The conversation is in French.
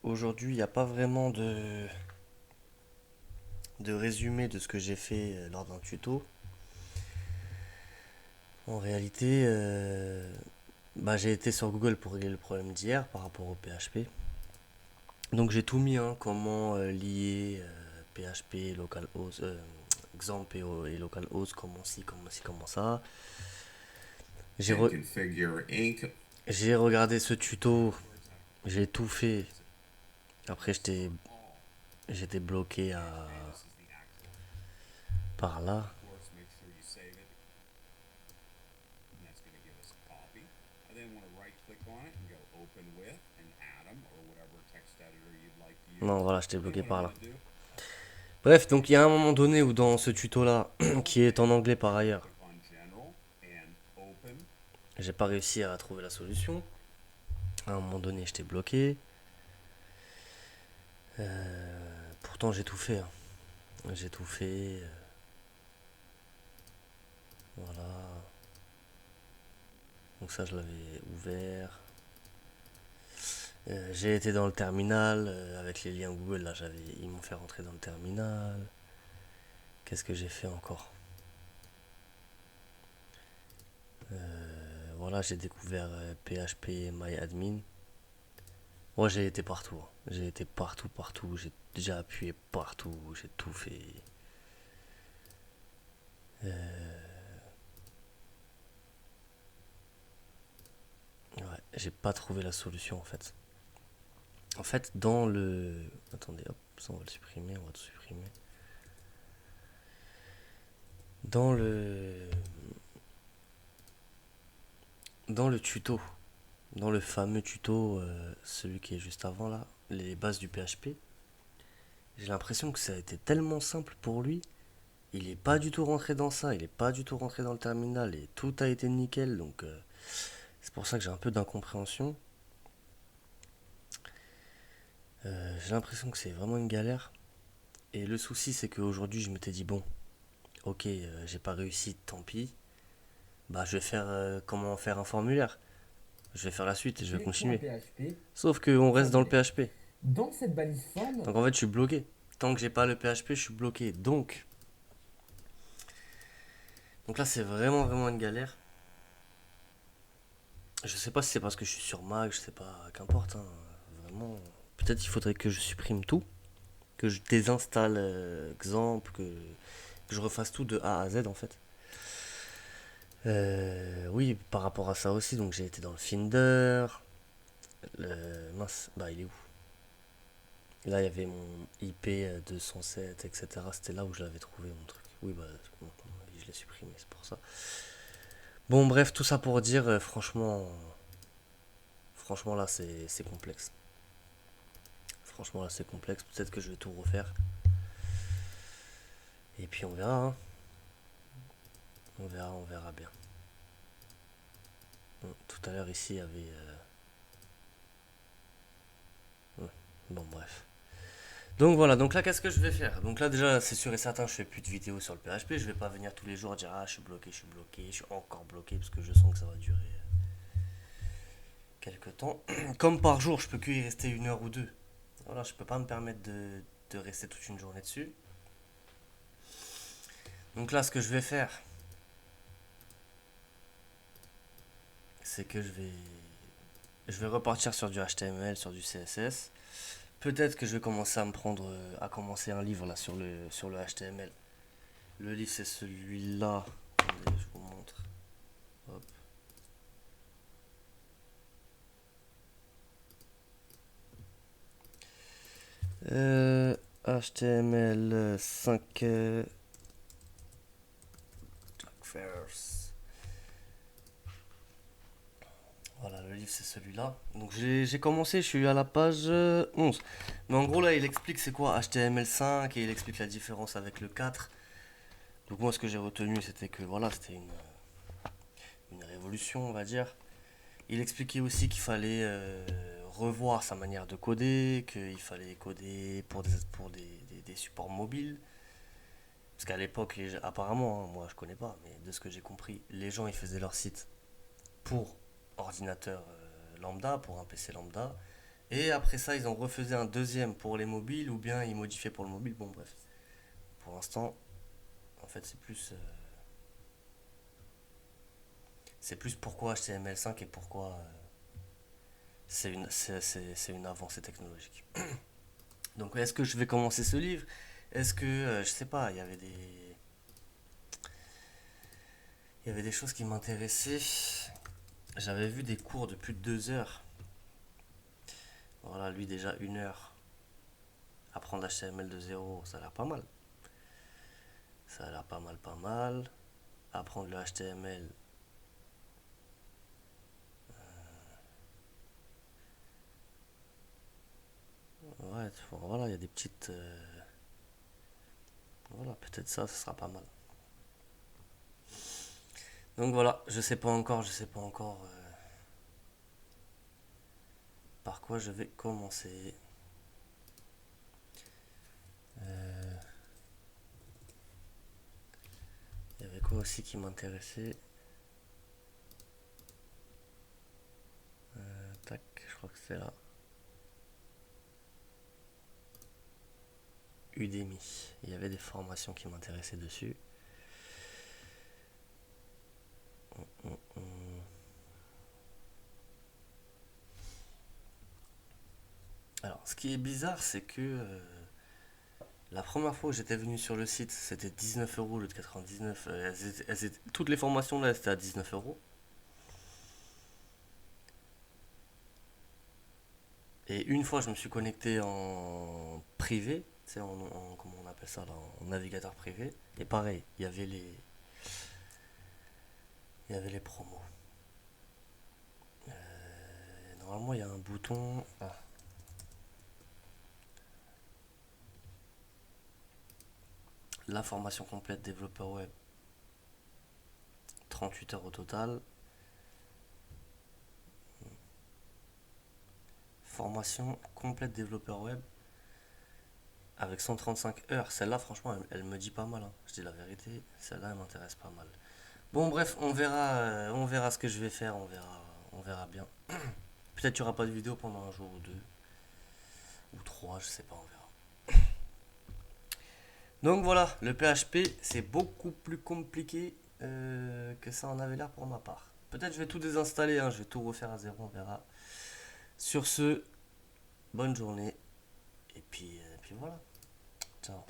aujourd'hui, il n'y a pas vraiment de résumé de ce que j'ai fait lors d'un tuto. En réalité, j'ai été sur Google pour régler le problème d'hier par rapport au PHP. Donc j'ai tout mis, hein, comment lier PHP, localhost, XAMPP et localhost, comment ci, comment ci, comment ça. J'ai and re- configure ink. j'ai regardé ce tuto, j'ai tout fait. Après, j'étais bloqué par là. Of course, make sure you save it, and that's going to give us a copy. I then want to right click on it and go open with an Atom or whatever text editor you'd like to Non, use. voilà, j'étais Then bloqué what I'm par going là. to do, Bref, donc il y a un moment donné où dans ce tuto-là, qui est en okay, anglais par right ailleurs, click on general and open. j'ai pas réussi à trouver la solution. À un moment donné, j'étais bloqué. Pourtant, j'ai tout fait, hein. J'ai tout fait. Voilà. Donc ça, je l'avais ouvert. J'ai été dans le terminal avec les liens Google. Là, ils m'ont fait rentrer dans le terminal. Qu'est-ce que j'ai fait encore? Voilà, j'ai découvert PHP MyAdmin. Moi, j'ai été partout, hein. J'ai été partout, partout. J'ai appuyé partout. J'ai tout fait. Ouais, j'ai pas trouvé la solution en fait. En fait, dans le. Attendez, hop, ça on va le supprimer, on va tout supprimer. Dans le. Dans le tuto, dans le fameux tuto, celui qui est juste avant là, les bases du PHP, j'ai l'impression que ça a été tellement simple pour lui. Il est pas du tout rentré dans ça, il est pas du tout rentré dans le terminal et tout a été nickel. Donc c'est pour ça que j'ai un peu d'incompréhension. J'ai l'impression que c'est vraiment une galère. Et le souci c'est qu'aujourd'hui je m'étais dit bon, ok, j'ai pas réussi, tant pis. Bah je vais faire comment faire un formulaire. Je vais faire la suite et je vais continuer. .php, Sauf qu'on reste dans le formulaire. PHP. Dans cette balise forme, Donc en fait, je suis bloqué. Tant que j'ai pas le PHP, je suis bloqué. Donc là, c'est vraiment, vraiment une galère. Je sais pas si c'est parce que je suis sur Mac, je sais pas, qu'importe, hein. Vraiment. Peut-être il faudrait que je supprime tout, que je désinstalle Xampp, que je refasse tout de A à Z en fait. Oui, par rapport à ça aussi, donc j'ai été dans le Finder. Mince, bah il est où? Là, il y avait mon IP 207, etc. C'était là où je l'avais trouvé, mon truc. Oui, bah, bon, je l'ai supprimé, c'est pour ça. Bon, bref, tout ça pour dire, franchement, là, c'est complexe. Franchement, là, c'est complexe. Peut-être que je vais tout refaire. Et puis, on verra, hein. On verra bien. Bon, tout à l'heure, ici, il y avait. Bon, bref. Donc voilà, donc là qu'est-ce que je vais faire? Donc là déjà c'est sûr et certain je fais plus de vidéos sur le PHP, je vais pas venir tous les jours dire ah je suis bloqué, je suis encore bloqué parce que je sens que ça va durer quelques temps. Comme par jour je peux que y rester 1 heure ou 2. Voilà, je peux pas me permettre de rester toute une journée dessus. Donc là ce que je vais faire c'est que je vais repartir sur du HTML, sur du CSS. Peut-être que je vais commencer à commencer un livre là sur le HTML. Le livre c'est celui-là. Attendez, je vous montre. Hop. HTML5 Fairs. Voilà, le livre c'est celui-là. Donc j'ai commencé, je suis à la page 11. Mais en gros là il explique c'est quoi HTML5 et il explique la différence avec le 4. Donc moi ce que j'ai retenu c'était que voilà c'était une révolution on va dire. Il expliquait aussi qu'il fallait revoir sa manière de coder, qu'il fallait coder pour des supports mobiles. Parce qu'à l'époque, apparemment, hein, moi je connais pas, mais de ce que j'ai compris, les gens ils faisaient leur site pour ordinateur lambda, pour un PC lambda, Et après ça, ils ont refait un deuxième pour les mobiles ou bien ils modifiaient pour le mobile. Bon, bref. Pour l'instant, en fait, c'est plus pourquoi HTML5 et pourquoi c'est une avancée technologique. Donc, est-ce que je vais commencer ce livre? Est-ce que, je sais pas, il y avait des choses qui m'intéressaient. J'avais vu des cours de plus de 2 heures. Voilà, lui déjà 1 heure. Apprendre HTML de zéro, ça a l'air pas mal. Ça a l'air pas mal, pas mal. Apprendre le HTML. Ouais, voilà, il y a des petites. Voilà, peut-être ça, ce sera pas mal. Donc voilà, je sais pas encore par quoi je vais commencer. Euh, Il y avait quoi aussi qui m'intéressait? Tac, je crois que c'est là. Udemy. Il y avait des formations qui m'intéressaient dessus. Hum, hum. Alors, ce qui est bizarre, c'est que la première fois où j'étais venu sur le site, c'était 19 euros au lieu de 99. Toutes les formations là, c'était à 19 euros. Et une fois, je me suis connecté en privé, tu sais, comment on appelle ça là, en navigateur privé. Et pareil, il y avait les promos. Et normalement, il y a un bouton. Ah, la formation complète développeur web, 38 heures au total. Formation complète développeur web avec 135 heures. Celle-là, franchement, elle me dit pas mal, hein. Je dis la vérité, celle-là, elle m'intéresse pas mal. Bon, bref, on verra ce que je vais faire, on verra bien. Peut-être qu'il n'y aura pas de vidéo pendant un jour ou deux, ou trois, je sais pas, on verra. Donc voilà, le PHP, c'est beaucoup plus compliqué que ça en avait l'air pour ma part. Peut-être je vais tout désinstaller, hein, je vais tout refaire à zéro, on verra. Sur ce, bonne journée, et puis voilà. Ciao.